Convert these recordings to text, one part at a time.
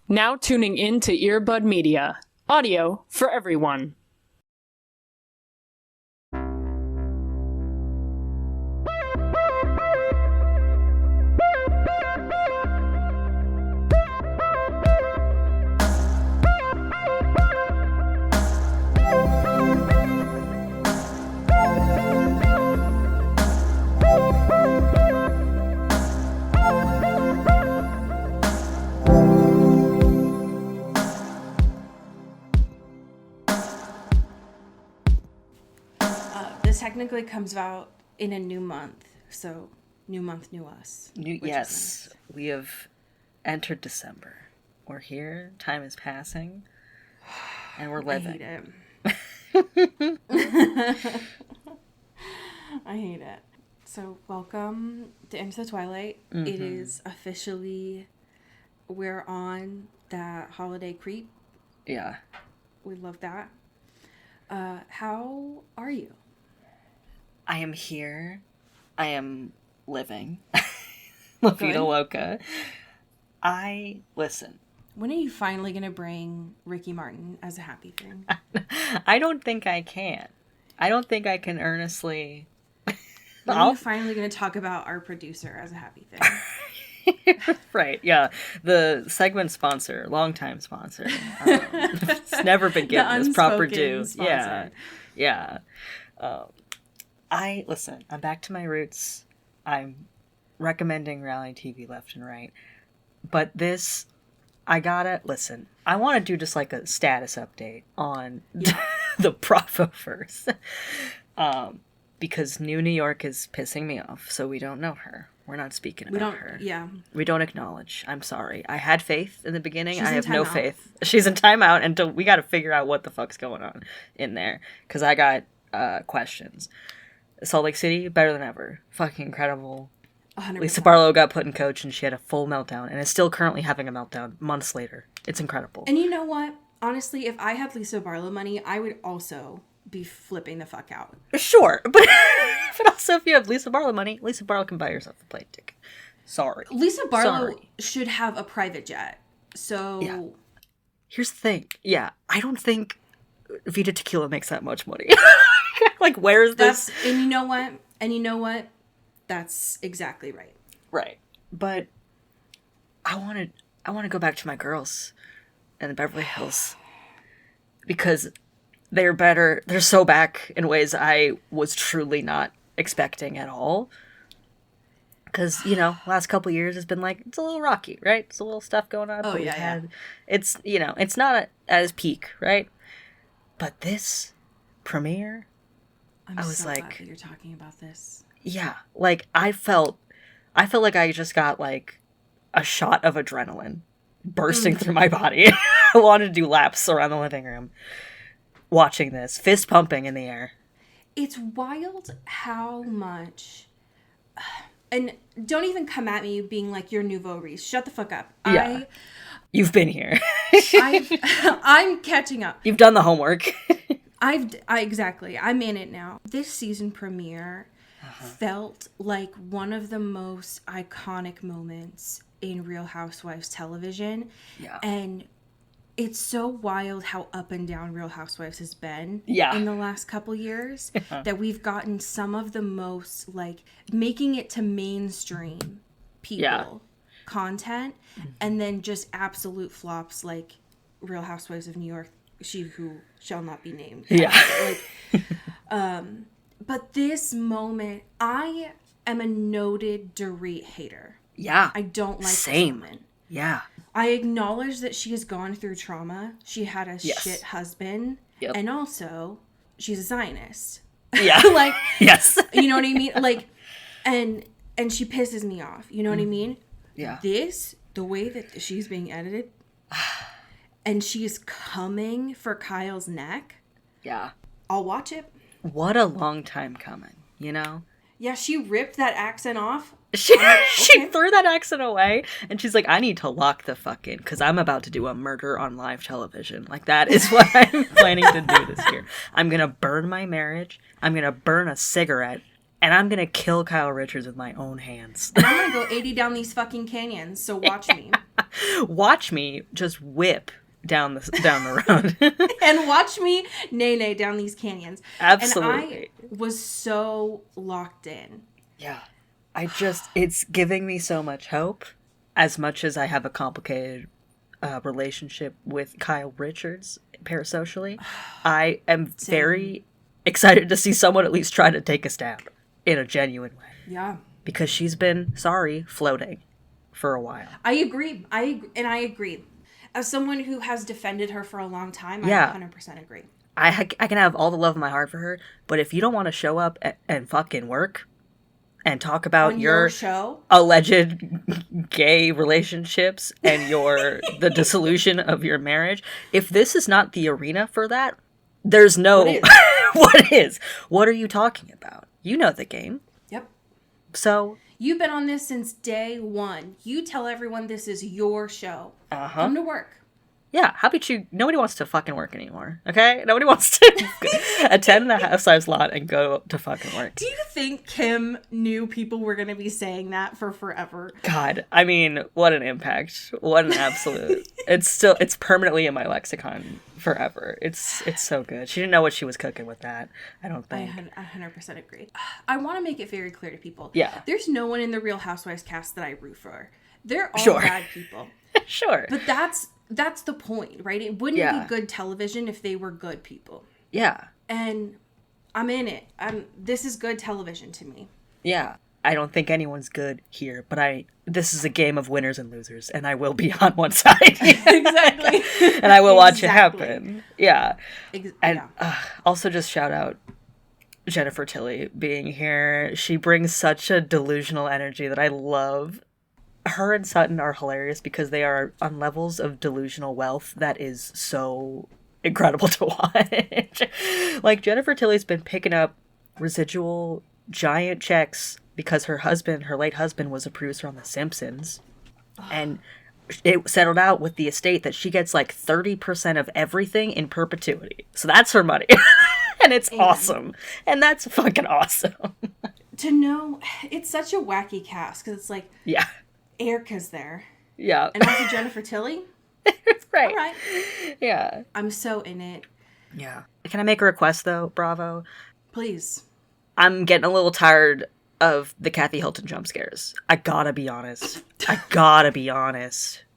Now tuning in to Earbud Media. Audio for everyone. This technically comes out in a new month, so new month, new us. Yes, nice. We have entered December. We're here, time is passing, and we're living. I hate it. I hate it. So welcome to Into the Twilight. Mm-hmm. It is officially, we're on that holiday creep. Yeah. We love that. How are you? I am here. I am living. La Vida Loca. Listen. When are you finally going to bring Ricky Martin as a happy thing? I don't think I can. I don't think I can earnestly. When are you finally going to talk about our producer as a happy thing? Right, yeah. The segment sponsor, longtime sponsor. It's never been given its proper due. Sponsor. Yeah. Listen, I'm back to my roots. I'm recommending reality TV left and right. But this, I want to do just like a status update on the Bravo first. Because New York is pissing me off, so we don't know her. We're not speaking about her. Yeah. We don't acknowledge. I'm sorry. I had faith in the beginning. I have no faith. She's in timeout until we got to figure out what the fuck's going on in there. Because I got questions. Salt Lake City, better than ever. Fucking incredible. 100%. Lisa Barlow got put in coach and she had a full meltdown and is still currently having a meltdown months later. It's incredible. And you know what? Honestly, if I had Lisa Barlow money, I would also be flipping the fuck out. Sure. But also if you have Lisa Barlow money, Lisa Barlow can buy herself a plane ticket. Sorry. Lisa Barlow should have a private jet. So. Yeah. Here's the thing. Yeah. I don't think Vida Tequila makes that much money. Like, where's this? And you know what? That's exactly right. Right. But I want to go back to my girls in the Beverly Hills because they're better. They're so back in ways I was truly not expecting at all. Because, last couple years has been like, it's a little rocky, right? It's a little stuff going on. Oh, yeah. It's, it's not at its peak, right? But this premiere, I was so glad that you're talking about this. Yeah, like I felt like I just got like a shot of adrenaline bursting through my body. I wanted to do laps around the living room watching this, fist pumping in the air. It's wild how much, and don't even come at me being like you're nouveau riche. Shut the fuck up. Yeah. You've been here. I'm catching up. You've done the homework. Exactly. I'm in it now. This season premiere felt like one of the most iconic moments in Real Housewives television. Yeah. And it's so wild how up and down Real Housewives has been in the last couple years that we've gotten some of the most, like, making it to mainstream people content and then just absolute flops like Real Housewives of New York, she who shall not be named. Yeah. But this moment, I am a noted Dorit hater. Yeah. I don't like this woman. Yeah. I acknowledge that she has gone through trauma. She had a shit husband. Yep. And also, she's a Zionist. Yeah. Like, yes. You know what I mean? Like, and she pisses me off. You know what I mean? Yeah. The way that she's being edited, and she's coming for Kyle's neck. Yeah. I'll watch it. What a long time coming, Yeah, she ripped that accent off. She threw that accent away, and she's like, I need to lock the fuck in, because I'm about to do a murder on live television. Like, that is what I'm planning to do this year. I'm going to burn my marriage. I'm going to burn a cigarette And I'm gonna kill Kyle Richards with my own hands. And I'm gonna go 80 down these fucking canyons, so watch me. Watch me just whip down the road. And watch me nay down these canyons. Absolutely. And I was so locked in. Yeah. It's giving me so much hope. As much as I have a complicated relationship with Kyle Richards parasocially, I am very excited to see someone at least try to take a stab in a genuine way. Yeah. Because she's been, floating for a while. I agree. I agree. As someone who has defended her for a long time, I 100% agree. I can have all the love in my heart for her, but if you don't want to show up and fucking work and talk about your show, alleged gay relationships and the dissolution of your marriage, if this is not the arena for that, there's no... What is? What are you talking about? You know the game. Yep. So... You've been on this since day one. You tell everyone this is your show. Come to work. Yeah, how about you? Nobody wants to fucking work anymore, okay? Nobody wants to attend the Housewives lot and go to fucking work. Do you think Kim knew people were going to be saying that for forever? God, I mean, what an impact. What an absolute. It's permanently in my lexicon forever. It's so good. She didn't know what she was cooking with that, I don't think. I 100% agree. I want to make it very clear to people. Yeah. There's no one in the Real Housewives cast that I root for. They're all bad people. Sure. But that's the point, right? It wouldn't be good television if they were good people. Yeah. And I'm in it. This is good television to me. Yeah. I don't think anyone's good here, but this is a game of winners and losers, and I will be on one side. Exactly. And I will watch it happen. Yeah. And yeah. Also just shout out Jennifer Tilly being here. She brings such a delusional energy that I love. Her and Sutton are hilarious because they are on levels of delusional wealth that is so incredible to watch. Like, Jennifer Tilly's been picking up residual giant checks because her late husband, was a producer on The Simpsons. And it settled out with the estate that she gets like 30% of everything in perpetuity. So that's her money. And it's awesome. And that's fucking awesome. To know, it's such a wacky cast because it's like... Yeah. Erica's there. Yeah. And also Jennifer Tilly? Right. All right. Yeah. I'm so in it. Yeah. Can I make a request, though, Bravo? Please. I'm getting a little tired of the Kathy Hilton jump scares. I gotta be honest.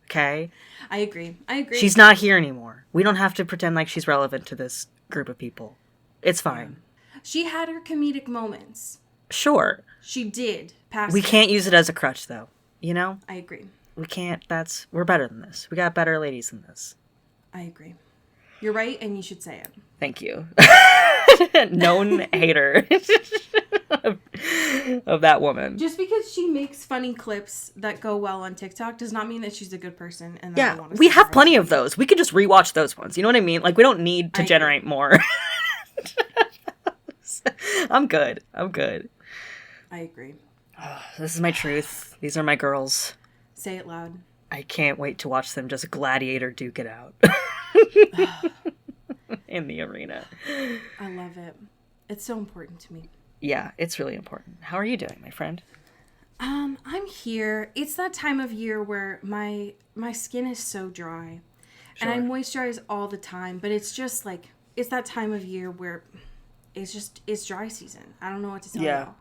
Okay? I agree. She's not here anymore. We don't have to pretend like she's relevant to this group of people. It's fine. She had her comedic moments. Sure. She did. We can't use it as a crutch, though. You know? I agree. We can't. We're better than this. We got better ladies than this. I agree. You're right, and you should say it. Thank you. Known hater of that woman. Just because she makes funny clips that go well on TikTok does not mean that she's a good person. And yeah, we have plenty of those. We could just rewatch those ones. You know what I mean? Like, we don't need to generate more. I'm good. I agree. This is my truth. These are my girls. Say it loud. I can't wait to watch them just gladiator duke it out. In the arena. I love it. It's so important to me. Yeah, it's really important. How are you doing, my friend? I'm here. It's that time of year where my skin is so dry. Sure. And I moisturize all the time, but it's just like, it's that time of year where it's dry season. I don't know what to tell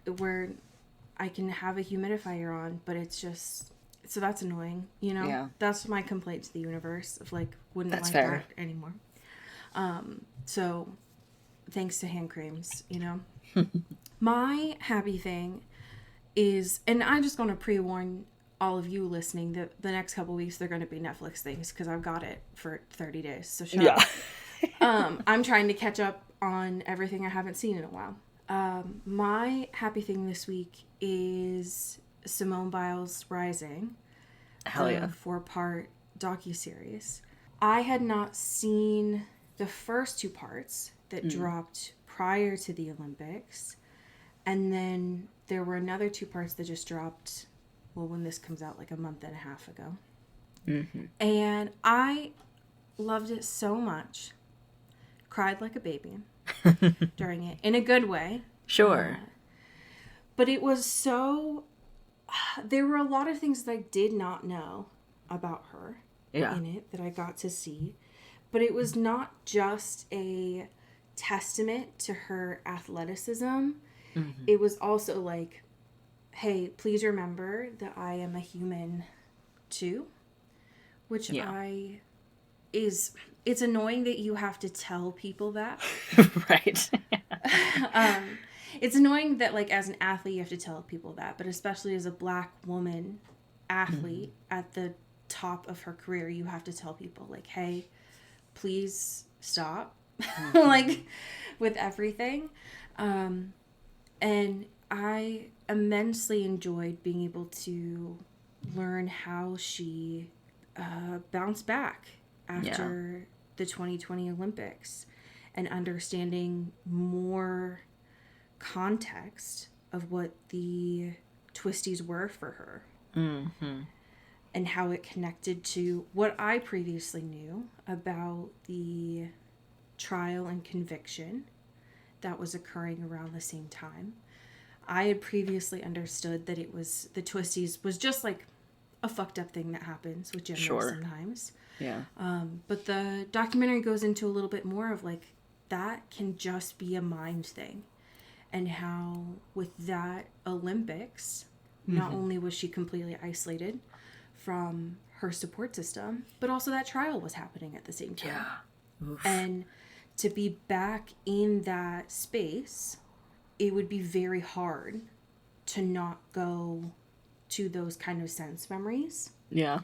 you. Where I can have a humidifier on, but it's just, so that's annoying, you know? Yeah. That's my complaint to the universe of like, wouldn't that's like fair. that anymore. So thanks to hand creams, you know? My happy thing is, and I'm just going to pre-warn all of you listening that the next couple weeks they're going to be Netflix things because I've got it for 30 days. So shut up. I'm trying to catch up on everything I haven't seen in a while. My happy thing this week is Simone Biles Rising. Hell yeah. 4-part docuseries. I had not seen the first 2 parts that dropped prior to the Olympics. And then there were another 2 parts that just dropped, well, when this comes out, like a month and a half ago. Mm-hmm. And I loved it so much. Cried like a baby during it, in a good way. Sure. But it was so... There were a lot of things that I did not know about her in it that I got to see. But it was not just a testament to her athleticism. Mm-hmm. It was also like, hey, please remember that I am a human too. Which it's annoying that you have to tell people that. Right. It's annoying that, like, as an athlete, you have to tell people that. But especially as a Black woman athlete at the top of her career, you have to tell people, like, hey, please stop. Like, with everything. And I immensely enjoyed being able to learn how she bounced back after the 2020 Olympics and understanding more context of what the twisties were for her and how it connected to what I previously knew about the trial and conviction that was occurring around the same time. I had previously understood that it was the twisties was just like a fucked up thing that happens with gender sometimes. Yeah. But the documentary goes into a little bit more of like that can just be a mind thing. And how with that Olympics, not only was she completely isolated from her support system, but also that trial was happening at the same time. Yeah. Oof. And to be back in that space, it would be very hard to not go to those kind of sense memories. Yeah.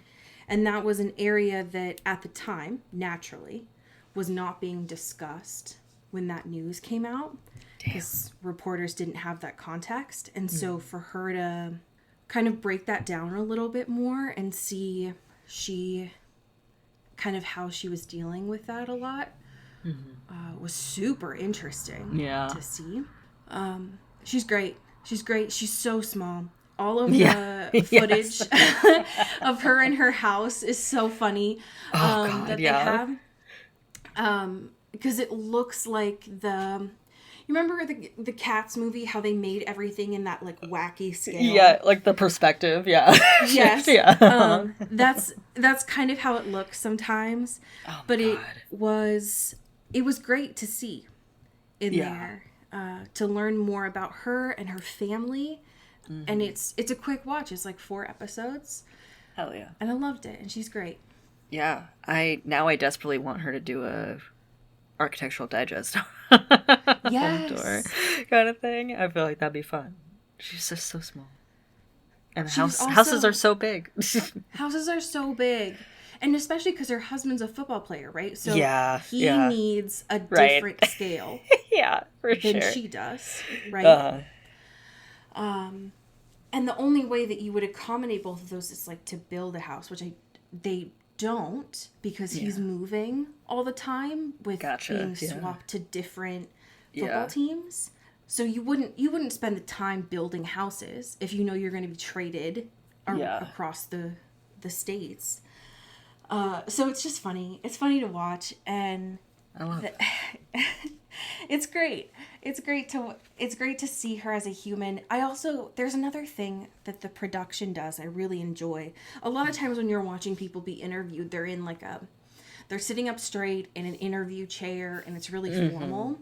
And that was an area that at the time, naturally, was not being discussed when that news came out. Because reporters didn't have that context. And so for her to kind of break that down a little bit more and see how she was dealing with that a lot was super interesting to see. She's great. She's great. She's so small. All of the footage of her in her house is so funny that they have. Because it looks like you remember the Cats movie, how they made everything in that, like, wacky scale? Yeah, like the perspective, Yes. Yeah. That's kind of how it looks sometimes. Oh, but God. It was great to see in there, to learn more about her and her family. Mm-hmm. And it's a quick watch. It's like 4 episodes. Hell yeah. And I loved it, and she's great. Yeah. I desperately want her to do a Architectural Digest yes. kind of thing. I feel like that'd be fun. She's just so small. And houses are so big. Houses are so big. And especially because her husband's a football player, right? So he needs a different scale than she does, right? And the only way that you would accommodate both of those is like to build a house, which they don't, because he's moving all the time with being swapped to different football teams. So you wouldn't spend the time building houses if you know you're going to be traded across the states. So it's just funny. It's funny to watch, and I love it. It's great. It's great to see her as a human. There's another thing that the production does I really enjoy. A lot of times when you're watching people be interviewed, they're sitting up straight in an interview chair, and it's really formal.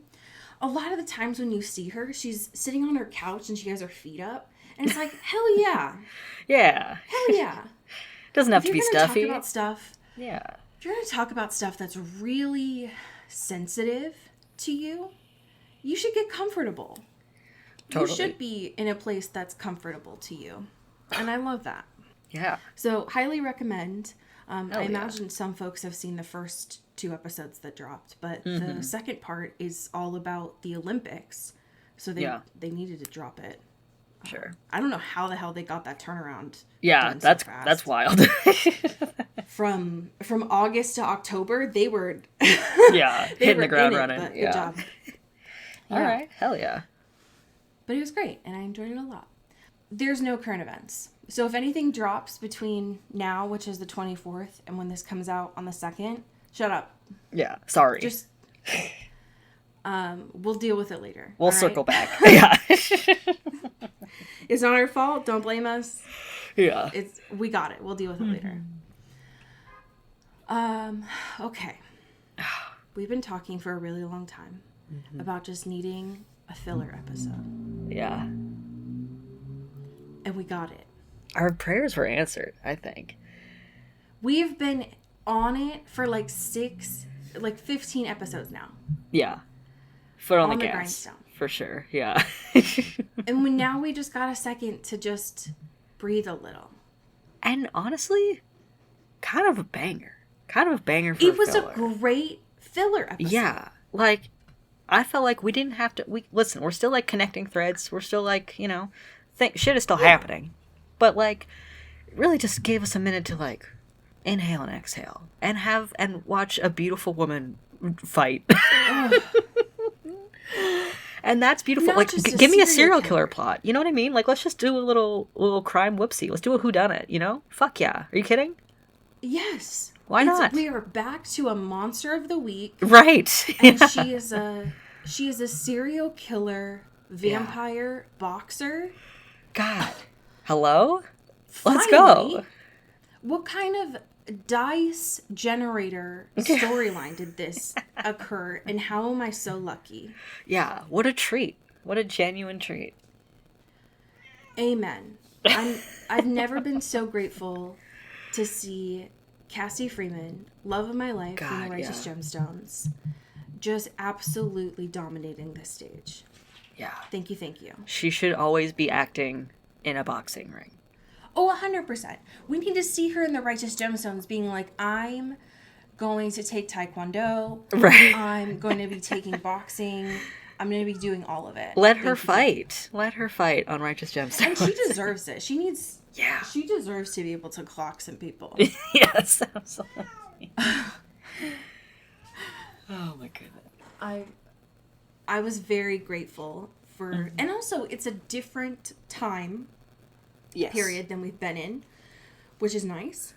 A lot of the times when you see her, she's sitting on her couch and she has her feet up, and it's like, hell yeah. Yeah. Hell yeah. Doesn't have to be stuffy. Talk about stuff. Yeah. If you're going to talk about stuff that's really sensitive to you, you should get comfortable. Totally. You should be in a place that's comfortable to you. And I love that. Yeah. So, highly recommend. I imagine some folks have seen the first 2 episodes that dropped, but the second part is all about the Olympics. So they needed to drop it. Sure. I don't know how the hell they got that turnaround. Yeah, that's wild. From August to October, they were hitting the ground running. But good job. All right, hell yeah. But it was great, and I enjoyed it a lot. There's no current events. So if anything drops between now, which is the 24th, and when this comes out on the 2nd, shut up. Yeah, sorry. Just, we'll deal with it later. We'll circle back. Yeah. It's not our fault. Don't blame us. Yeah. We got it. We'll deal with it later. Okay. We've been talking for a really long time about just needing a filler episode. Yeah. And we got it. Our prayers were answered, I think. We've been on it for 15 episodes now. Yeah. Foot on the gas. grindstone. For sure, yeah. And now we just got a second to just breathe a little. And honestly, kind of a banger. Kind of a banger for It was filler. a great filler episode. Yeah. Like, I felt like we didn't have to... Listen, we're still, connecting threads. We're still, shit is still happening. But, it really just gave us a minute to, inhale and exhale. And watch a beautiful woman fight. And that's beautiful. Give me a serial killer plot. You know what I mean? Let's just do a little crime whoopsie. Let's do a whodunit, Fuck yeah. Are you kidding? Yes. Why not? We are back to a monster of the week. Right. And she is a serial killer, vampire, boxer. God. Hello? Finally, Let's go. What kind of dice generator storyline did this occur, and how am I so lucky? Yeah, what a treat. What a genuine treat. Amen. I've never been so grateful to see Cassie Freeman, love of my life, from the Righteous Gemstones, just absolutely dominating this stage. Yeah. Thank you. She should always be acting in a boxing ring. Oh, 100%. We need to see her in the Righteous Gemstones being like, I'm going to take Taekwondo. Right. I'm going to be taking boxing. I'm going to be doing all of it. Let her fight. Let her fight on Righteous Gemstones. And she deserves it. She deserves to be able to clock some people. Yes, absolutely. Oh my goodness. I was very grateful for, and also it's a different time period than we've been in, which is nice.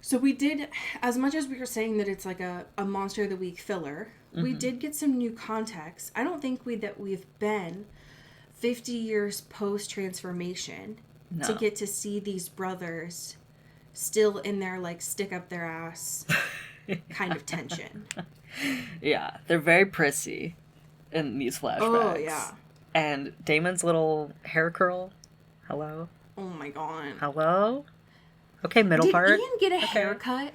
So we did, as much as we were saying that it's a Monster of the Week filler, we did get some new context. I don't think we've been 50 years post-transformation to get to see these brothers still in their, stick up their ass kind of tension. Yeah, they're very prissy in these flashbacks. Oh, yeah. And Damon's little hair curl. Hello? Oh my god. Hello? Okay, middle part. Did Ian get a haircut?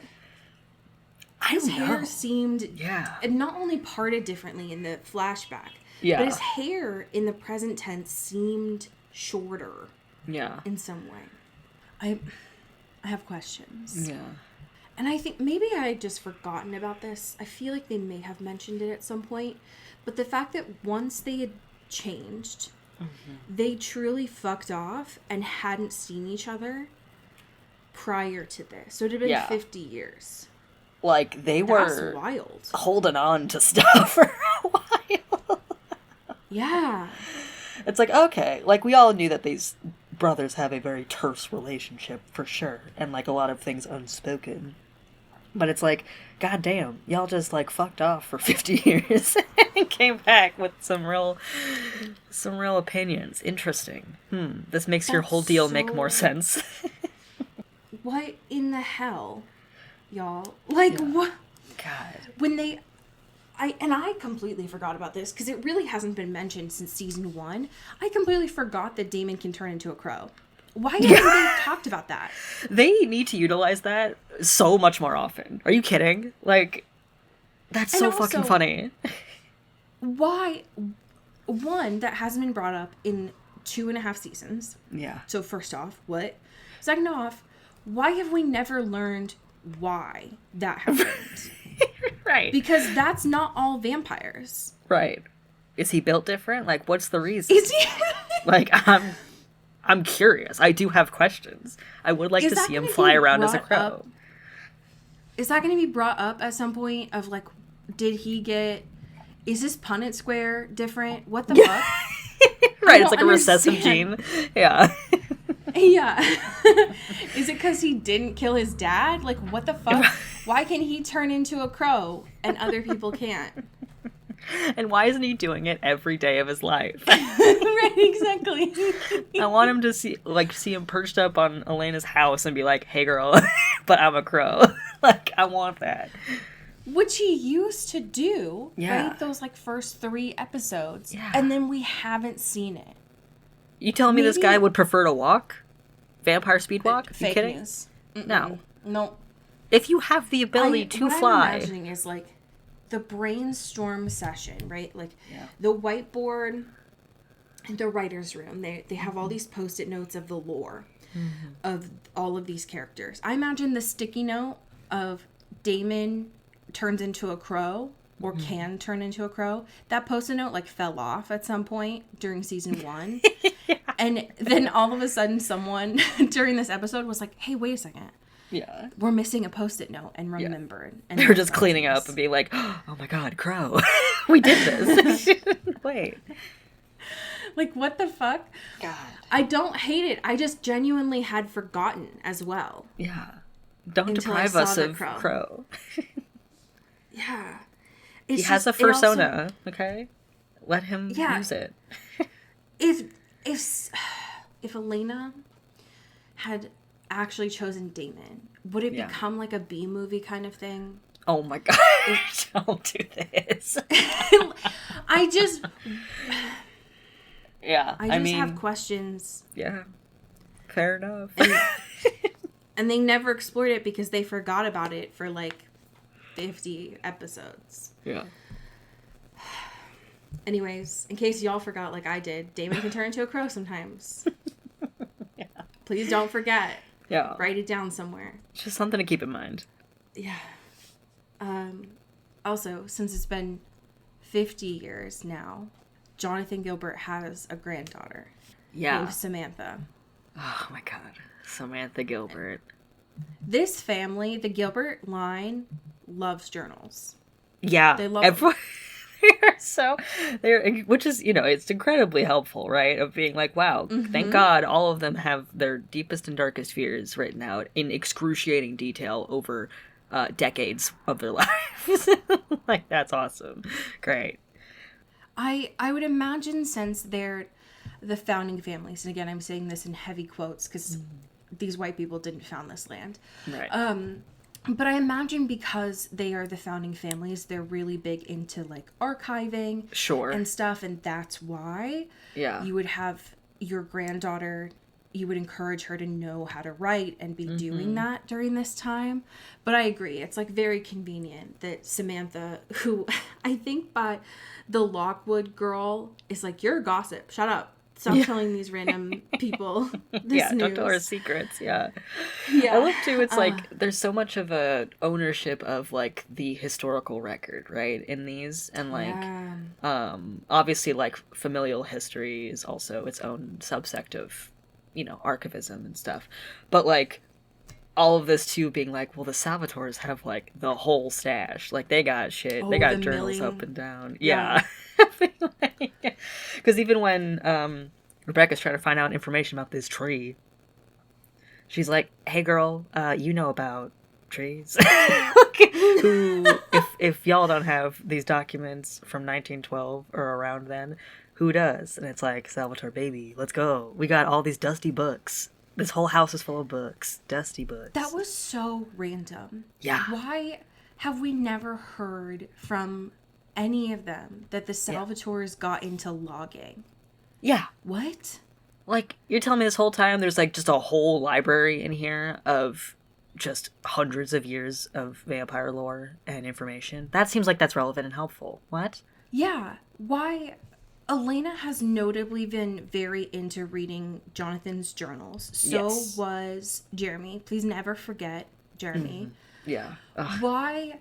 His hair seemed... Yeah. not only parted differently in the flashback, but his hair in the present tense seemed shorter. Yeah. In some way. I have questions. Yeah. And I think maybe I had just forgotten about this. I feel like they may have mentioned it at some point. But the fact that once they had changed... they truly fucked off and hadn't seen each other prior to this. So it had been 50 years. They were wild. Holding on to stuff for a while. Yeah. It's okay. We all knew that these brothers have a very terse relationship, for sure. And, a lot of things unspoken. But it's goddamn, y'all just, fucked off for 50 years and came back with some real opinions. Interesting. This makes your whole deal make more sense. What in the hell, y'all? What? God. When I completely forgot about this, because it really hasn't been mentioned since season 1. I completely forgot that Damon can turn into a crow. Why haven't they talked about that? They need to utilize that so much more often. Are you kidding? That's so fucking funny. Why? One, that hasn't been brought up in 2.5 seasons. Yeah. So first off, what? Second off, why have we never learned why that happened? Right. Because that's not all vampires. Right. Is he built different? What's the reason? Is he? I'm curious. I do have questions. I would like to see him fly around as a crow. Is that going to be brought up at some point of did he get... Is this Punnett square different? What the fuck? Right, it's a recessive gene. Yeah. Yeah. Is it because he didn't kill his dad? What the fuck? Why can he turn into a crow and other people can't? And why isn't he doing it every day of his life? Right, exactly. I want him to see him perched up on Elena's house and be like, hey girl, but I'm a crow. Like, I want that. Which he used to do, yeah. right? Those, like, first 3 episodes. Yeah. And then we haven't seen it. You telling me this guy would prefer to walk? Vampire speed walk? Fake you kidding? news. No. No. If you have the ability to fly. What I'm imagining is, like, the brainstorm session, right? Like, the whiteboard, the writer's room. They have all these Post-it notes of the lore of all of these characters. I imagine the sticky note of Damon turns into a crow or can turn into a crow. That Post-it note, like, fell off at some point during season 1. And then all of a sudden someone during this episode was like, hey, wait a second. Yeah. We're missing a Post-it note, and remembered. Yeah. And they were just cleaning up and being like, oh my god, crow. We did this. Wait. Like, what the fuck? God. I don't hate it. I just genuinely had forgotten as well. Yeah. Don't deprive us of crow. Yeah. He has a fursona, okay? Let him use it. If Elena had actually chosen Damon, would it become like a B movie kind of thing? Oh my god. Don't do this. I just I mean, have questions. Yeah. Fair enough. And they never explored it because they forgot about it for like 50 episodes. Yeah. Anyways, in case y'all forgot like I did, Damon can turn into a crow sometimes. Yeah. Please don't forget. Yeah. Write it down somewhere. Just something to keep in mind. Yeah. Also, since it's been 50 years now, Jonathan Gilbert has a granddaughter. Yeah. Named Samantha. Oh my god. Samantha Gilbert. This family, the Gilbert line, loves journals. Yeah. They love them. Which is, it's incredibly helpful, right? Of being like, wow, thank God all of them have their deepest and darkest fears written out in excruciating detail over decades of their lives. Like, that's awesome. Great. I would imagine, since they're the founding families, and again, I'm saying this in heavy quotes because these white people didn't found this land. Right. But I imagine because they are the founding families, they're really big into, like, archiving and stuff, and that's why you would have your granddaughter, you would encourage her to know how to write and be doing that during this time. But I agree, it's, like, very convenient that Samantha, who I think by the Lockwood girl is like, you're a gossip, shut up. Stop telling these random people this news. Don't tell her secrets, I love, too, it's like, there's so much of a ownership of, like, the historical record, right, in these, and, like, obviously, like, familial history is also its own subsect of, archivism and stuff, but, like, all of this, too, being like, well, the Salvatores have, like, the whole stash, like, they got shit, they got journals up and down, because even when Rebecca's trying to find out information about this tree, she's like, hey girl, you know about trees. Who, if y'all don't have these documents from 1912 or around then, who does? And it's like, Salvatore, baby, let's go, we got all these dusty books. This whole house is full of books. Dusty books. That was so random. Yeah. Why have we never heard from any of them that the Salvatores got into logging? Yeah. What? Like, you're telling me this whole time there's, like, just a whole library in here of just hundreds of years of vampire lore and information? That seems like that's relevant and helpful. What? Yeah. Why? Elena has notably been very into reading Jonathan's journals. So was Jeremy. Please never forget Jeremy. Yeah. Ugh. Why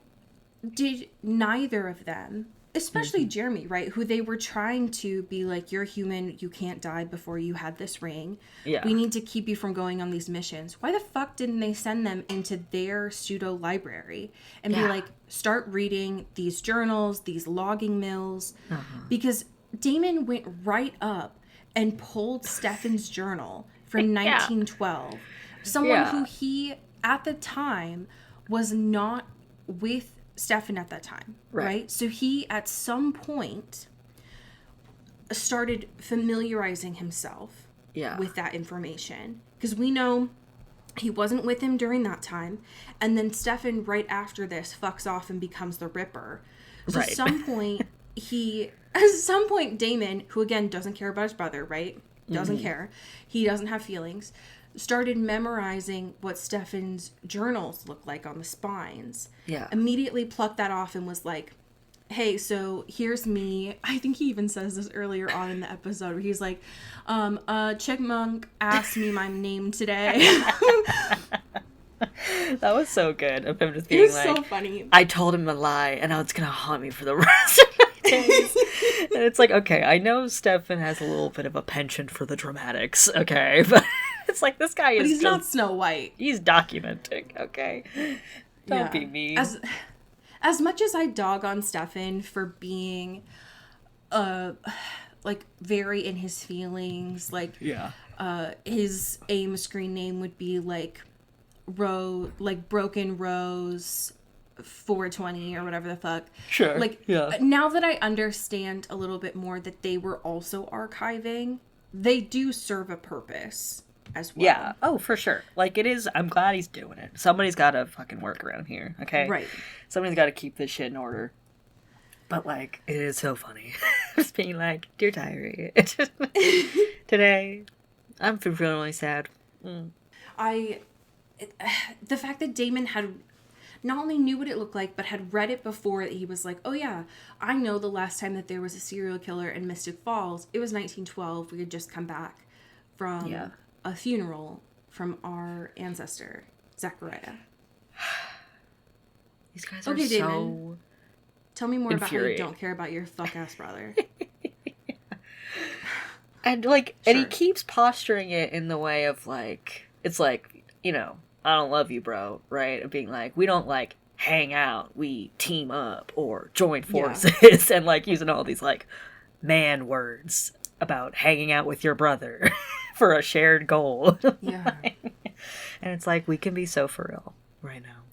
did neither of them, especially Jeremy, right, who they were trying to be like, you're human, you can't die before you had this ring. Yeah. We need to keep you from going on these missions. Why the fuck didn't they send them into their pseudo library and be like, start reading these journals, these logging mills? Because Damon went right up and pulled Stefan's journal from 1912. Someone who he, at the time, was not with Stefan at that time, right? So he, at some point, started familiarizing himself with that information. Because we know he wasn't with him during that time. And then Stefan, right after this, fucks off and becomes the Ripper. So at some point, Damon, who again doesn't care about his brother, right? Doesn't care. He doesn't have feelings. Started memorizing what Stefan's journals look like on the spines. Yeah. Immediately plucked that off and was like, hey, so here's me. I think he even says this earlier on in the episode where he's like, Chipmunk asked me my name today. That was so good of him just being like, so funny. I told him a lie and now it's going to haunt me for the rest of my days. And it's like, okay, I know Stefan has a little bit of a penchant for the dramatics, okay? But it's like, this guy is he's not Snow White. He's documenting, okay? Don't be mean. As much as I dog on Stefan for being, like, very in his feelings, like, his AIM screen name would be, like, Broken Rose 420 or whatever the fuck. Sure. Like, now that I understand a little bit more that they were also archiving, they do serve a purpose as well. Yeah. Oh, for sure. Like, it is, I'm glad he's doing it. Somebody's got to fucking work around here, okay? Right. Somebody's got to keep this shit in order. But, like, it is so funny. Just being like, dear diary, today, I'm feeling really sad. The fact that Damon had not only knew what it looked like, but had read it before, that he was like, oh yeah, I know the last time that there was a serial killer in Mystic Falls, it was 1912. We had just come back from a funeral from our ancestor, Zachariah. These guys are Damon, tell me more about how you don't care about your fuck-ass brother. And, like, and he keeps posturing it in the way of, like, it's like, you know, I don't love you, bro, right? Of being like, we don't, like, hang out, we team up or join forces, and, like, using all these, like, man words about hanging out with your brother for a shared goal. Yeah. And it's like, we can be so for real right now.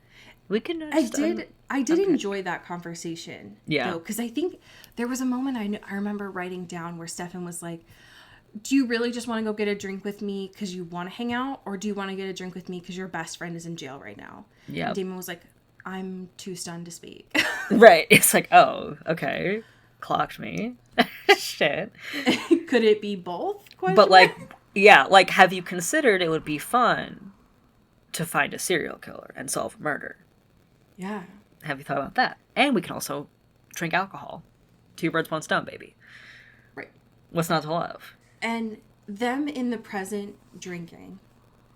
We can I did enjoy that conversation, though, because I think there was a moment I remember writing down where Stefan was like, do you really just want to go get a drink with me because you want to hang out? Or do you want to get a drink with me because your best friend is in jail right now? Yeah. Damon was like, I'm too stunned to speak. Right. It's like, oh, okay. Clocked me. Shit. Could it be both? But, like, yeah, like, have you considered it would be fun to find a serial killer and solve a murder? Yeah. Have you thought about that? And we can also drink alcohol. 2 birds, 1 stone, baby. Right. What's not to love? And them in the present drinking,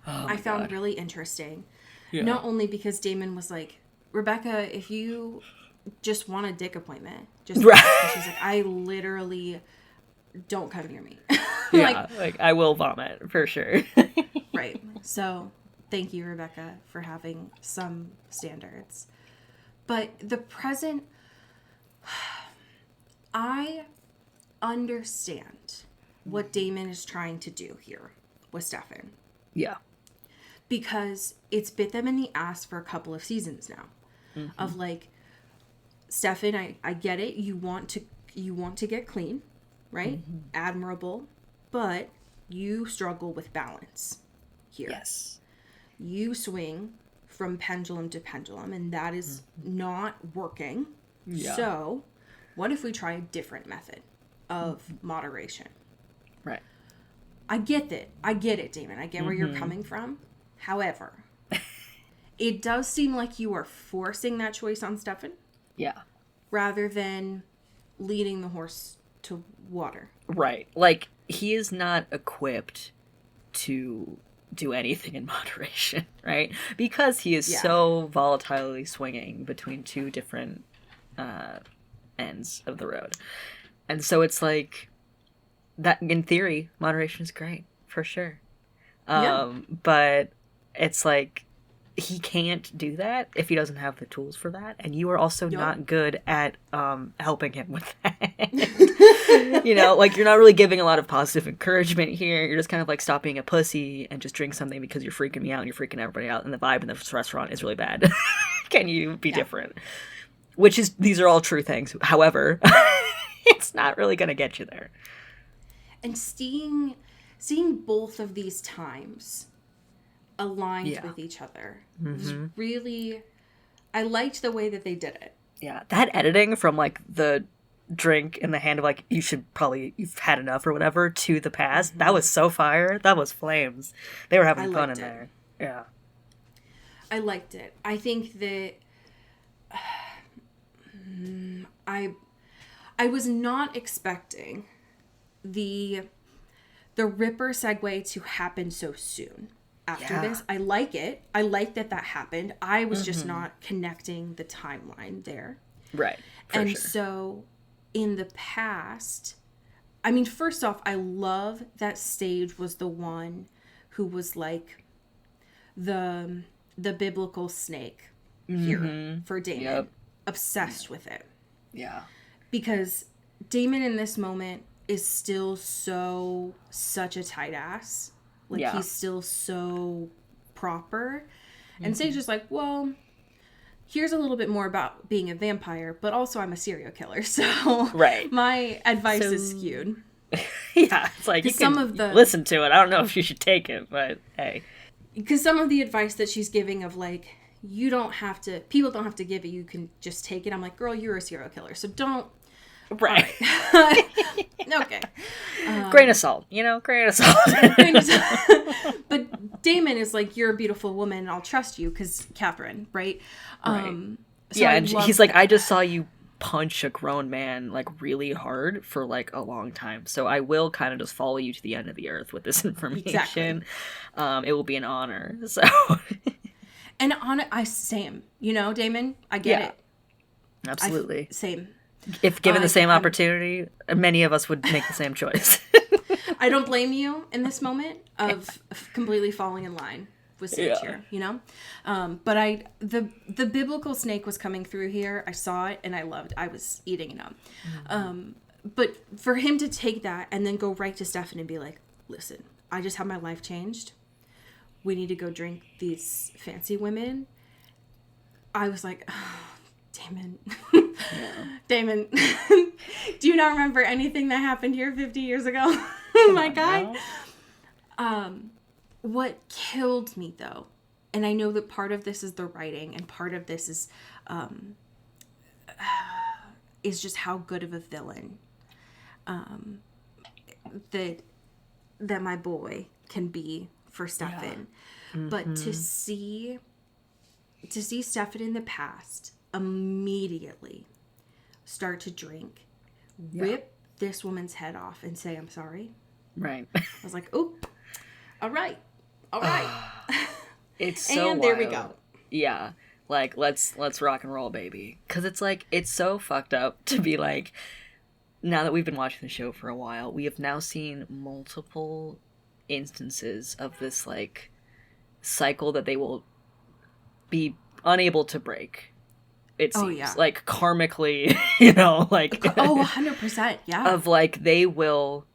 I found really interesting. Yeah. Not only because Damon was like, Rebecca, if you just want a dick appointment, just right. She's like, I literally don't come near me. Yeah, like I will vomit for sure. Right. So thank you, Rebecca, for having some standards. But the present, I understand what Damon is trying to do here with Stefan. Yeah. Because it's bit them in the ass for a couple of seasons now. Mm-hmm. Of like, Stefan, I get it. You want to get clean, right? Mm-hmm. Admirable. But you struggle with balance here. Yes. You swing from pendulum to pendulum, and that is not working. Yeah. So, what if we try a different method of moderation? Right. I get it, Damon. I get where you're coming from. However, it does seem like you are forcing that choice on Stefan. Yeah. Rather than leading the horse to water. Right. Like, he is not equipped to do anything in moderation, right? Because he is so volatilely swinging between 2 different ends of the road. And so it's like, that in theory, moderation is great, for sure. But it's like, he can't do that if he doesn't have the tools for that. And you are also not good at helping him with that. You know, like, you're not really giving a lot of positive encouragement here. You're just kind of like, stop being a pussy and just drink something because you're freaking me out and you're freaking everybody out and the vibe in this restaurant is really bad. Can you be different? which is, these are all true things. However, it's not really going to get you there. And seeing both of these times aligned with each other was really, I liked the way that they did it. Yeah, that editing from like the drink in the hand of like, you've had enough or whatever, to the past, that was so fire. That was flames. They were having fun in there. Yeah, I liked it. I think that I was not expecting the Ripper segue to happen so soon after this. I like it. I like that happened. I was just not connecting the timeline there. Right. And so in the past, I mean, first off, I love that Sage was the one who was like the biblical snake here for Damon. Yep. Obsessed with it. Yeah. Because Damon in this moment is still such a tight ass. Like, he's still so proper. And Sage is like, well, here's a little bit more about being a vampire, but also I'm a serial killer. So my advice is skewed. Yeah, it's like, you can listen to it. I don't know if you should take it, but hey. Because some of the advice that she's giving of like, people don't have to give it, you can just take it. I'm like, girl, you're a serial killer, so don't. Right. Okay. Grain of salt, grain of salt. But Damon is like, you're a beautiful woman, and I'll trust you because Catherine, right? So yeah, and he's like, I just saw you punch a grown man like really hard for like a long time, so I will kind of just follow you to the end of the earth with this information. Exactly. It will be an honor. So. And same, Damon, I get it. Absolutely. Same. If given the same opportunity, many of us would make the same choice. I don't blame you in this moment of completely falling in line with Sage here, But the biblical snake was coming through here. I saw it and I was eating it up. But for him to take that and then go right to Stefan and be like, listen, I just had my life changed. We need to go drink these fancy women. I was like, oh, Damon. Damon, do you not remember anything that happened here 50 years ago? Oh my God. What killed me though, and I know that part of this is the writing and part of this is just how good of a villain that my boy can be for Stefan. But to see Stefan in the past immediately start to drink, rip this woman's head off and say, I'm sorry. Right. I was like, oh, all right. It's so and wild. There we go. Yeah. Like, let's rock and roll, baby. Because it's like, it's so fucked up to be like, now that we've been watching the show for a while, we have now seen multiple instances of this like cycle that they will be unable to break. It seems like karmically, like 100%, yeah. Of like, they will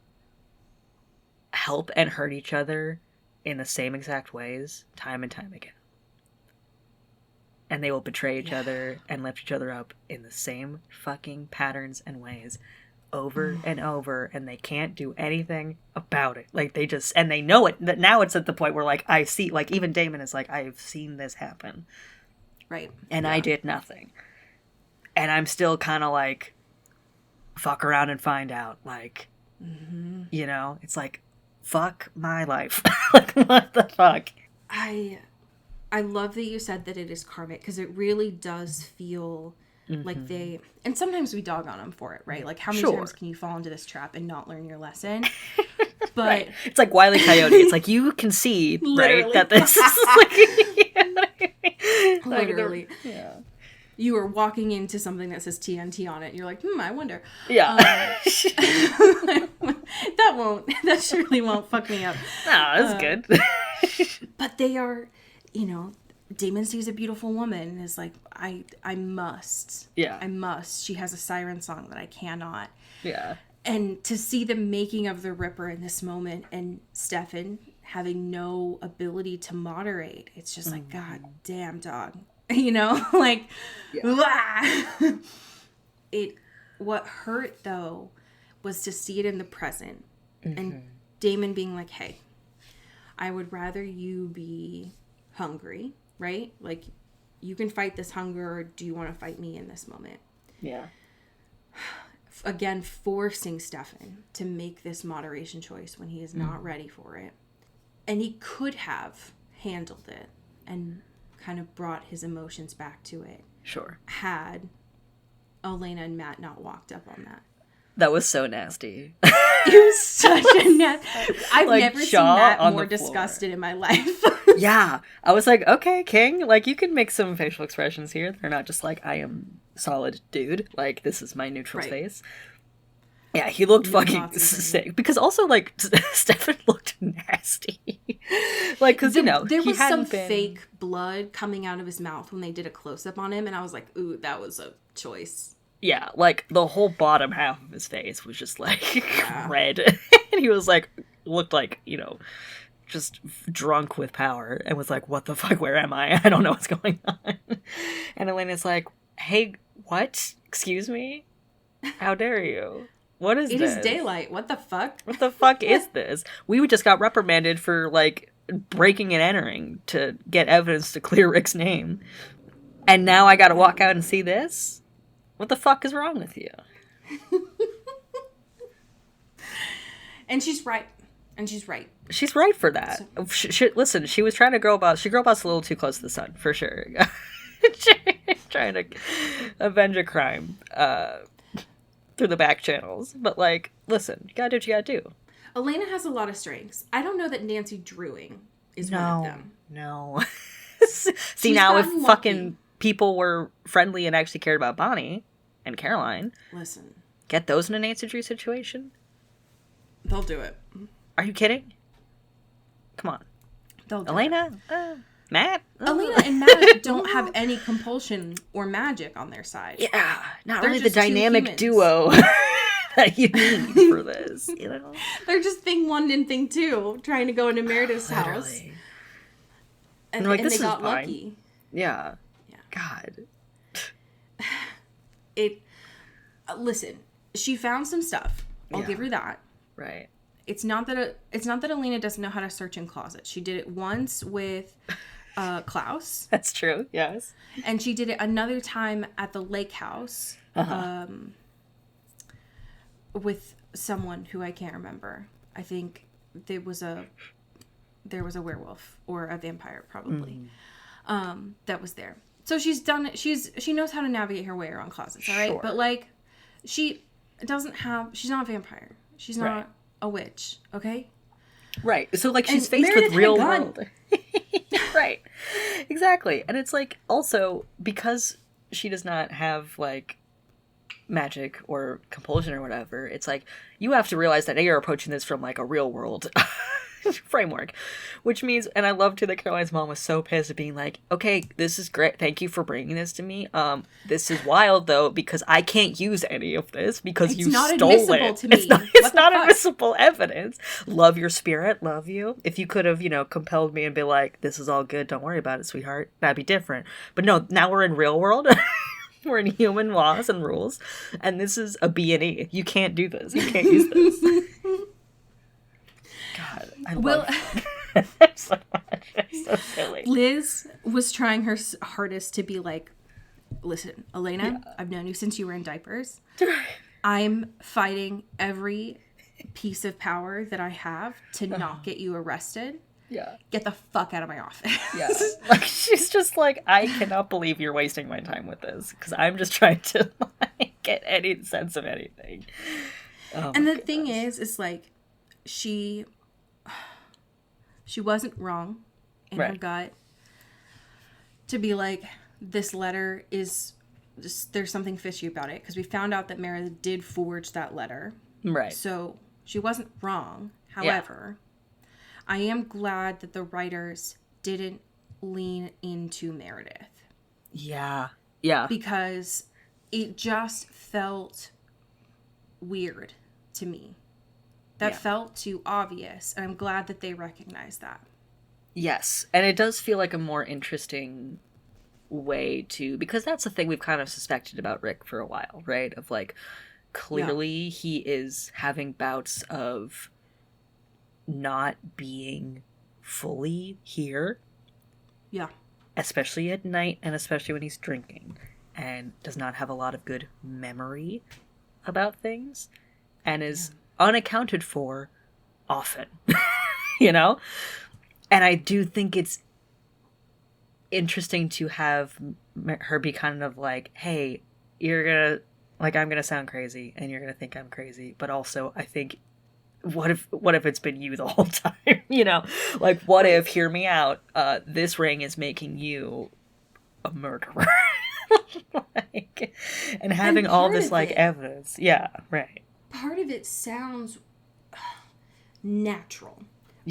help and hurt each other in the same exact ways time and time again. And they will betray each other and lift each other up in the same fucking patterns and ways over and over, and they can't do anything about it. Like, they just, and they know it. Now it's at the point where like, I see, like, even Damon is like, I've seen this happen. Right. And I did nothing. And I'm still kind of like, fuck around and find out. Like, it's like, fuck my life. Like, what the fuck? I love that you said that it is karmic, because it really does feel like they, and sometimes we dog on them for it, right? Like, how many times can you fall into this trap and not learn your lesson? But it's like Wile E. Coyote. It's like, you can see, right, that this is like, literally. Yeah. You are walking into something that says TNT on it, and you're like, I wonder. Yeah. That surely won't fuck me up. No, that's good. But they are, Damon sees a beautiful woman and is like, I must. Yeah. I must. She has a siren song that I cannot. Yeah. And to see the making of the Ripper in this moment, and Stefan having no ability to moderate, it's just like, God damn, dog. You know, like, what hurt though was to see it in the present and Damon being like, hey, I would rather you be hungry, right? Like, you can fight this hunger, or do you want to fight me in this moment? Yeah. Again, forcing Stefan to make this moderation choice when he is not ready for it. And he could have handled it and kind of brought his emotions back to it. Sure. Had Elena and Matt not walked up on that. That was so nasty. It was such a nasty... I've like, never seen Matt more disgusted in my life. Yeah. I was like, okay, King, like, you can make some facial expressions here. They're not just like, I am solid dude. Like, this is my neutral space. Yeah, he looked fucking sick. Because also, like, Stefan looked nasty. Like, because, you know, there was some fake blood coming out of his mouth when they did a close-up on him, and I was like, ooh, that was a choice. Yeah, like, the whole bottom half of his face was just, like, red. And he was, like, looked like, you know, just drunk with power. And was like, what the fuck, where am I? I don't know what's going on. And Elena's like, hey, what? Excuse me? How dare you? What is this? It is daylight. What the fuck? What the fuck is this? We just got reprimanded for, like, breaking and entering to get evidence to clear Rick's name. And now I gotta walk out and see this? What the fuck is wrong with you? And she's right. She's right for that. Listen, she was trying to girl boss. She girl bossed a little too close to the sun, for sure. Trying to avenge a crime through the back channels. But, like, listen, you gotta do what you gotta do. Elena has a lot of strengths. I don't know that Nancy Drewing is one of them. No. See, now if fucking people were friendly and actually cared about Bonnie and Caroline, listen, get those in a Nancy Drew situation, they'll do it. Are you kidding? Come on. They'll do Elena? Matt? Elena and Matt don't have any compulsion or magic on their side. Yeah, not really the dynamic duo that you need for this, you know? They're just thing one and thing two, trying to go into Meredith's house. And like, they got lucky. Yeah. God. Listen, she found some stuff. I'll give her that. Right. It's not that Elena doesn't know how to search in closets. She did it once with Klaus. That's true. Yes. And she did it another time at the lake house with someone who I can't remember. I think there was a werewolf or a vampire probably that was there. So she's done it. She knows how to navigate her way around closets. All right. Sure. But like, she's not a vampire. She's not a witch. Okay. Right. So like, she's faced Meredith with real world. Right. Exactly. And it's like, also because she does not have like magic or compulsion or whatever, it's like, you have to realize that you're approaching this from like a real world framework, which means, and I loved too that Caroline's mom was so pissed at being like, okay, this is great, thank you for bringing this to me, this is wild though because I can't use any of this because you stole it. To me. It's not admissible evidence. Love your spirit, love you. If you could have, you know, compelled me and be like, this is all good, don't worry about it, sweetheart, that'd be different. But no, now we're in real world. We're in human laws and rules, and this is a B&E. You can't do this. You can't use this. God, I love it so much. It's so silly. Liz was trying her hardest to be like, listen, Elena, I've known you since you were in diapers. I'm fighting every piece of power that I have to not get you arrested. Yeah. Get the fuck out of my office. Yeah. Like, she's just like, I cannot believe you're wasting my time with this because I'm just trying to like, get any sense of anything. And the thing is like, she wasn't wrong in her gut to be like, this letter is just, there's something fishy about it, because we found out that Meredith did forge that letter. Right. So she wasn't wrong. However, I am glad that the writers didn't lean into Meredith. Yeah. Yeah. Because it just felt weird to me. That felt too obvious, and I'm glad that they recognized that. Yes, and it does feel like a more interesting way to, because that's the thing we've kind of suspected about Rick for a while, right? Of like, clearly he is having bouts of not being fully here. Yeah. Especially at night, and especially when he's drinking, and does not have a lot of good memory about things, and is unaccounted for often, you know? And I do think it's interesting to have her be kind of like, hey, you're gonna, like, I'm gonna sound crazy, and you're gonna think I'm crazy, but also I think, what if it's been you the whole time, you know? Like, what if, hear me out, this ring is making you a murderer? Like, and having all this, like, evidence. Yeah, right. Part of it sounds natural,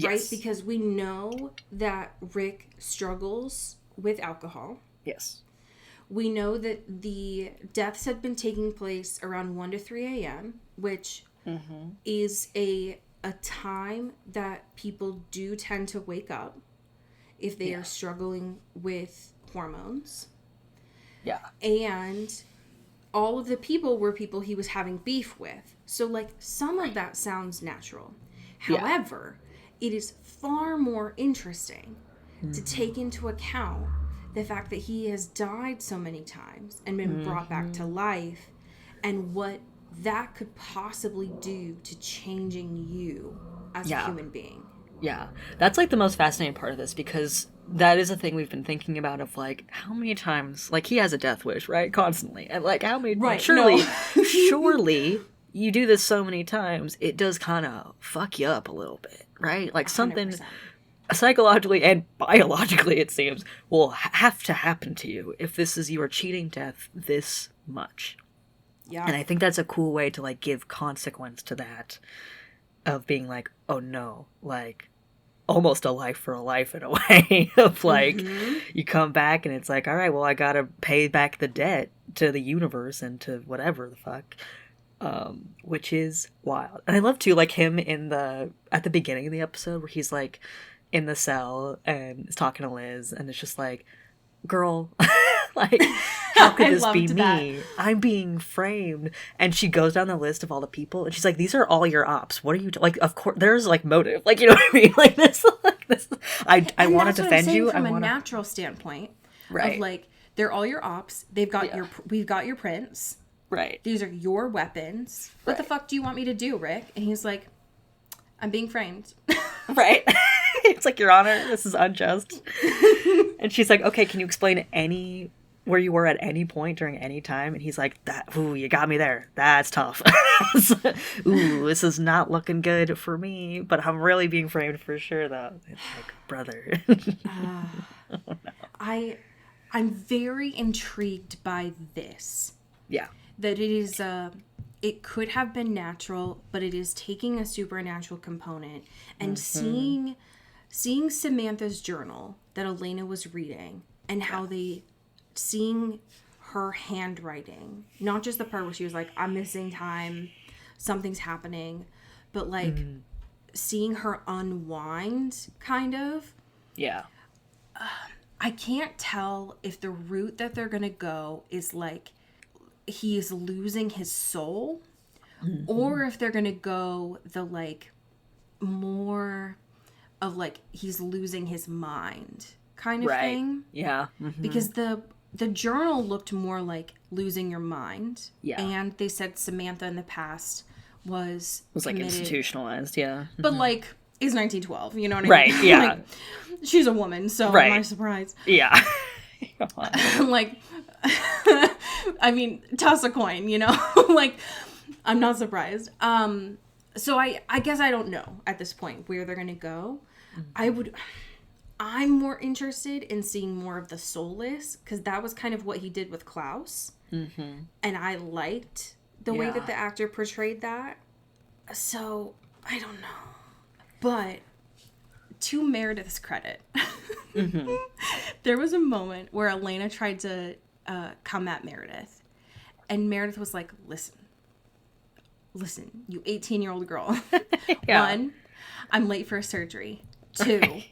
right? Because we know that Rick struggles with alcohol. Yes. We know that the deaths had been taking place around 1 to 3 a.m., which is a time that people do tend to wake up if they are struggling with hormones. Yeah. And all of the people were people he was having beef with. So, like, some of that sounds natural. However, it is far more interesting to take into account the fact that he has died so many times and been brought back to life, and what that could possibly do to changing you as a human being. Yeah. That's, like, the most fascinating part of this, because that is a thing we've been thinking about, of, like, how many times, like, he has a death wish, right? Constantly. And, like, how many... Right, surely, surely, you do this so many times, it does kind of fuck you up a little bit, right? Like, something 100%. Psychologically and biologically, it seems, will have to happen to you if this is your cheating death this much. Yeah. And I think that's a cool way to, like, give consequence to that, of being like, oh no, like, almost a life for a life in a way, of like, you come back and it's like, all right, well, I gotta pay back the debt to the universe and to whatever the fuck, which is wild. And I love too, like, him at the beginning of the episode where he's like in the cell and is talking to Liz, and it's just like, girl, like, how could this be me? That. I'm being framed. And she goes down the list of all the people, and she's like, these are all your ops. What are you like? Of course, there's, like, motive. Like, you know what I mean? Like, this. I want to defend you. From a natural standpoint, right? Of, like, they're all your ops. We've got your prints. Right. These are your weapons. What the fuck do you want me to do, Rick? And he's like, I'm being framed. Right. It's like, Your Honor, this is unjust. And she's like, okay, can you explain where you were at any point during any time? And he's like, ooh, you got me there. That's tough. Ooh, this is not looking good for me, but I'm really being framed for sure, though. It's like, brother. Oh, no. I'm very intrigued by this. Yeah. That it is, it could have been natural, but it is taking a supernatural component and seeing Samantha's journal that Elena was reading, and how seeing her handwriting, not just the part where she was like, I'm missing time, something's happening, but, like, seeing her unwind, kind of. Yeah. I can't tell if the route that they're gonna go is, like, he is losing his soul, or if they're gonna go the, like, more of, like, he's losing his mind kind of thing. Yeah. Because the journal looked more like losing your mind. Yeah. And they said Samantha in the past was like, institutionalized, yeah. But, like, is 1912, you know what I mean? Right, yeah. Like, she's a woman, so am I surprised? Yeah. Like, I mean, toss a coin, you know? Like, I'm not surprised. So I guess I don't know at this point where they're gonna go. I'm more interested in seeing more of the soulless, because that was kind of what he did with Klaus. And I liked the way that the actor portrayed that. So, I don't know. But, to Meredith's credit, there was a moment where Elena tried to come at Meredith. And Meredith was like, listen, you 18-year-old girl. Yeah. 1, I'm late for a surgery. 2,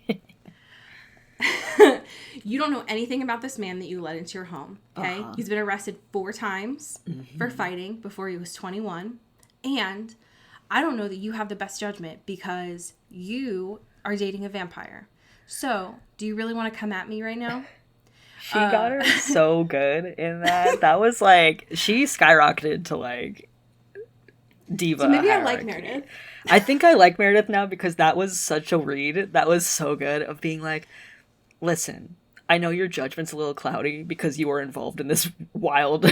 You don't know anything about this man that you let into your home, okay? He's been arrested 4 times for fighting before he was 21. And I don't know that you have the best judgment because you are dating a vampire. So, do you really want to come at me right now? She got her so good in that. That was like, she skyrocketed to like diva. So maybe hierarchy. I like Meredith. I think I like Meredith now because that was such a read. That was so good of being like, listen, I know your judgment's a little cloudy because you were involved in this wild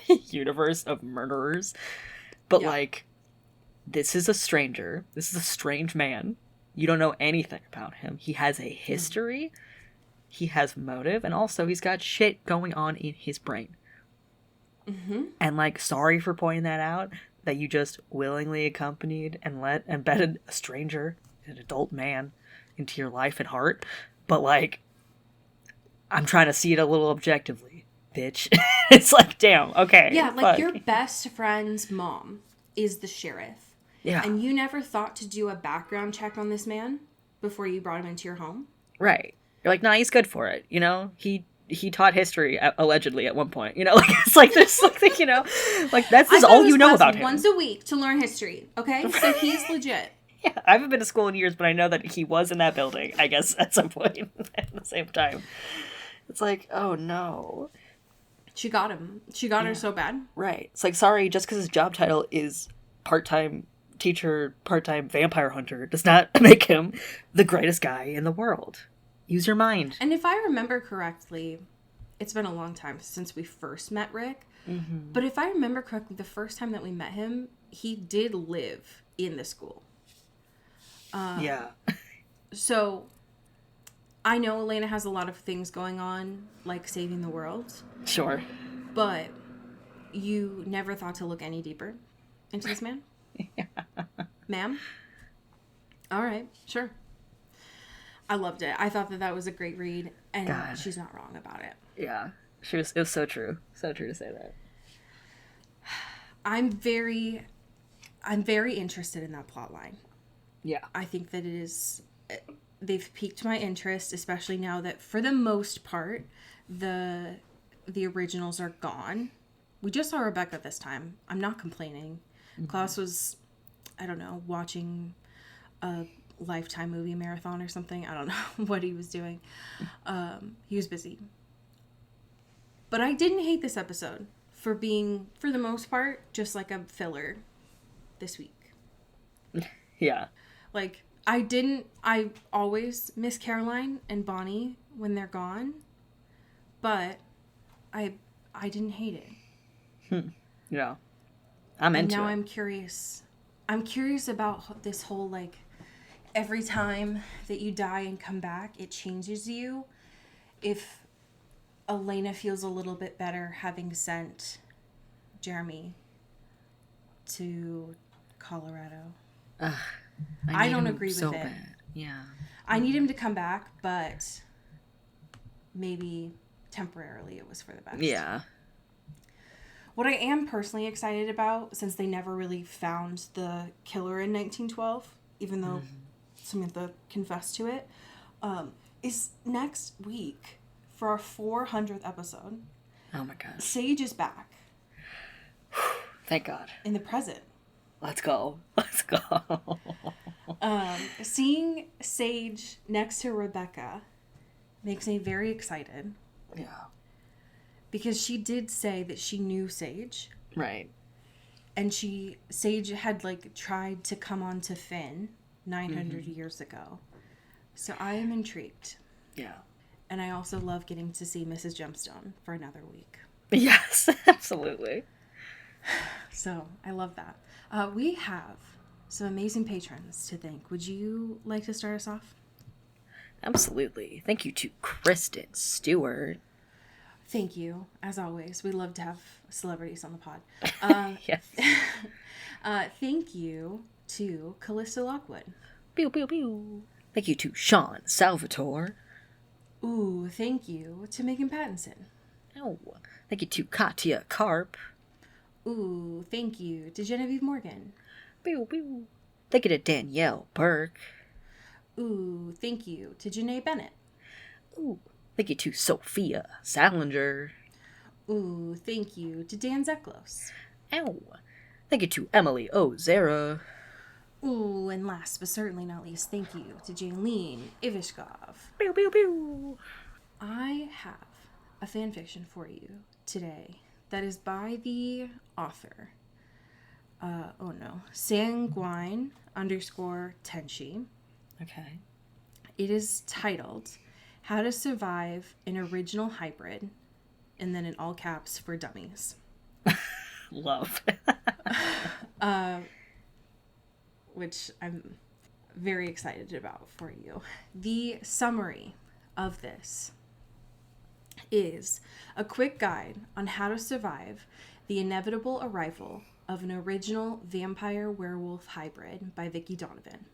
universe of murderers. But like, this is a stranger. This is a strange man. You don't know anything about him. He has a history. He has motive. And also, he's got shit going on in his brain. And, like, sorry for pointing that out. That you just willingly accompanied and embedded a stranger, an adult man, into your life and heart. But, like, I'm trying to see it a little objectively, bitch. It's like, damn, okay. Yeah, like, your best friend's mom is the sheriff. Yeah. And you never thought to do a background check on this man before you brought him into your home? Right. You're like, nah, he's good for it. You know, he taught history allegedly at one point. You know, like it's like there's something, you know, like that's all you know about him. Once a week to learn history. Okay, so he's legit. Yeah, I haven't been to school in years, but I know that he was in that building. I guess at some point at the same time. It's like, oh no. She got him. She got her so bad. Right. It's like, sorry, just because his job title is part-time teacher, part-time vampire hunter does not make him the greatest guy in the world. Use your mind. And if I remember correctly, it's been a long time since we first met Rick, but if I remember correctly, the first time that we met him, he did live in the school. Yeah. So I know Elena has a lot of things going on, like saving the world. Sure. But you never thought to look any deeper into this man? Yeah. Ma'am? All right, sure. I loved it. I thought that was a great read, and she's not wrong about it. Yeah. It was so true. So true to say that. I'm very interested in that plot line. Yeah. I think that they've piqued my interest, especially now that for the most part, the originals are gone. We just saw Rebecca this time. I'm not complaining. Klaus was, I don't know, watching a Lifetime movie marathon or something. I don't know what he was doing. He was busy. But I didn't hate this episode for being, for the most part, just like a filler this week. Yeah. Like, I always miss Caroline and Bonnie when they're gone, but I didn't hate it. Yeah. I'm into it. Now I'm curious. I'm curious about this whole, like, every time that you die and come back, it changes you. If Elena feels a little bit better having sent Jeremy to Colorado. I don't agree with it. Bad. Yeah. I need him to come back, but maybe temporarily it was for the best. Yeah. What I am personally excited about, since they never really found the killer in 1912, even though Samantha confessed to it, is next week for our 400th episode. Oh my gosh. Sage is back. Thank God. In the present. Let's go. Let's go. Seeing Sage next to Rebecca makes me very excited. Yeah. Because she did say that she knew Sage. Right. And Sage had, like, tried to come on to Finn 900 years ago. So I am intrigued. Yeah. And I also love getting to see Mrs. Gemstone for another week. Yes, absolutely. So I love that. We have some amazing patrons to thank. Would you like to start us off? Absolutely. Thank you to Kristen Stewart. Thank you. As always, we love to have celebrities on the pod. Yes. Thank you to Callista Lockwood. Pew, pew, pew. Thank you to Sean Salvatore. Ooh, thank you to Megan Pattinson. Oh, thank you to Katya Karp. Ooh, thank you to Genevieve Morgan. Pew, pew. Thank you to Danielle Burke. Ooh, thank you to Janae Bennett. Ooh, Thank you to Sophia Salinger. Ooh, thank you to Dan Zeklos. Ow. Thank you to Emily Ozera. Ooh, and last but certainly not least, thank you to Jaylene Ivishkov. Pew, pew, pew. I have a fanfiction for you today that is by the author, Sanguine_Tenshi. Okay. It is titled How to Survive an Original Hybrid, and then in all caps for dummies. Love. Which I'm very excited about for you. The summary of this is a quick guide on how to survive the inevitable arrival of an original vampire werewolf hybrid by Vicki Donovan.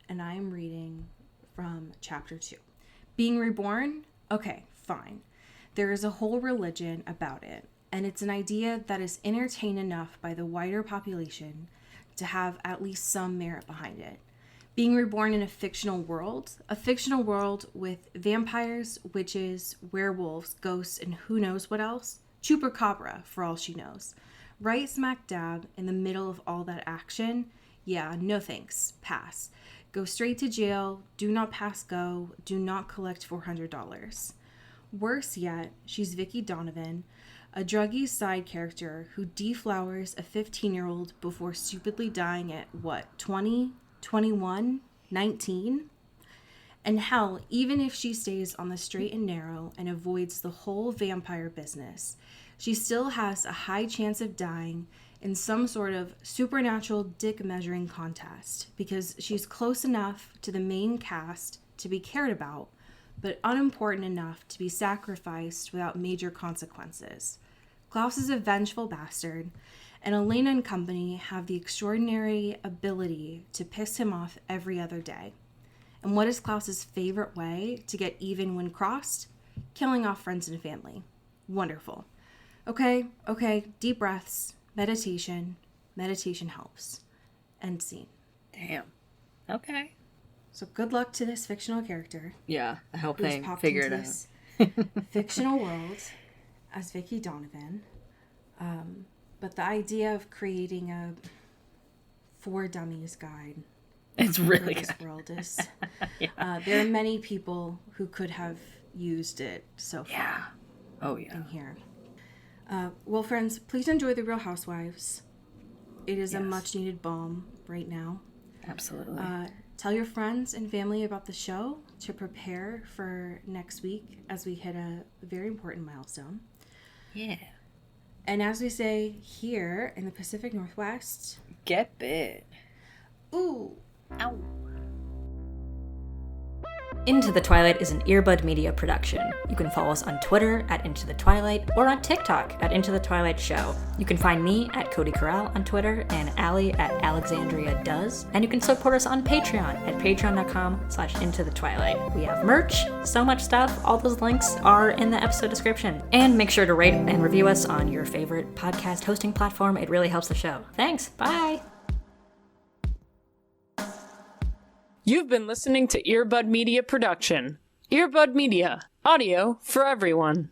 And I am reading from chapter 2. Being reborn? Okay, fine. There is a whole religion about it, and it's an idea that is entertained enough by the wider population to have at least some merit behind it. Being reborn in a fictional world with vampires, witches, werewolves, ghosts, and who knows what else, chupacabra for all she knows. Right smack dab in the middle of all that action, yeah, no thanks, pass. Go straight to jail, do not pass go, do not collect $400. Worse yet, she's Vicki Donovan, a druggy side character who deflowers a 15-year-old before stupidly dying at, 20, 21, 19? And hell, even if she stays on the straight and narrow and avoids the whole vampire business, she still has a high chance of dying in some sort of supernatural dick measuring contest because she's close enough to the main cast to be cared about, but unimportant enough to be sacrificed without major consequences. Klaus is a vengeful bastard, and Elena and company have the extraordinary ability to piss him off every other day. And what is Klaus's favorite way to get even when crossed? Killing off friends and family. Wonderful. Okay, deep breaths, meditation helps. End scene. Damn. Okay. So good luck to this fictional character. Yeah, I hope they figure it out. Fictional world as Vicki Donovan. But the idea of creating a for dummies guide. It's really for this good. World is. Yeah. There are many people who could have used it so far. Yeah. Oh yeah. In here. Well, friends, please enjoy the Real Housewives. It is a much needed balm right now. Absolutely. Tell your friends and family about the show to prepare for next week as we hit a very important milestone. Yeah. And as we say here in the Pacific Northwest, get bit. Ooh. Ow. Into the Twilight is an Earbud Media production. You can follow us on Twitter at Into the Twilight or on TikTok at Into the Twilight Show. You can find me at Cody Corral on Twitter and Allie at Alexandria Does. And you can support us on Patreon at patreon.com/Into the Twilight. We have merch, so much stuff. All those links are in the episode description. And make sure to rate and review us on your favorite podcast hosting platform. It really helps the show. Thanks. Bye. You've been listening to Earbud Media Production. Earbud Media, audio for everyone.